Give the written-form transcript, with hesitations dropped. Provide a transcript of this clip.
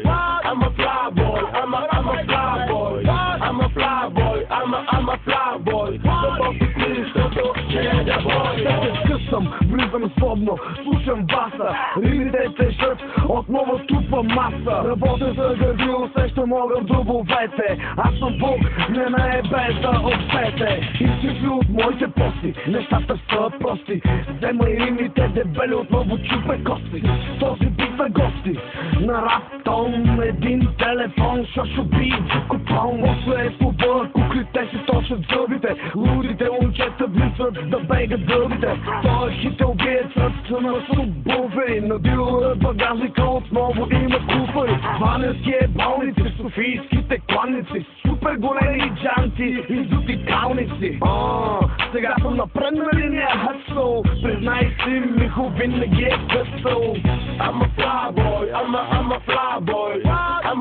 I'm a fly boy, I'm a fly boy, I'm a fly boy, I'm a fly boy. Защото череда бой. Да се скъсам, влизам свободно, слушам баса. Римите тежат, отново трупа маса. Работя за гърди, усещам огън в дробовете. Аз съм Бог, не наебе да обсете. Изчипи от моите пости, нещата са прости. Взема и римите дебели, отново чупе кости. Този бит за гости, на раптон, един телефон, шошо би, купон. После е слоба, куклите си точат зъбите. Лудите момчета влизат да бегат дълбите. Той хит е убиецът на субвуфери. На дилъра багажника отново има куфари. Ванерски е болници, софийските кланници. Супер големи джанти и дути калници. Сега съм на предна линия хъсъл. Признай си, Михо винаги е късъл. I'm a fly boy, I'm a fly boy, I'm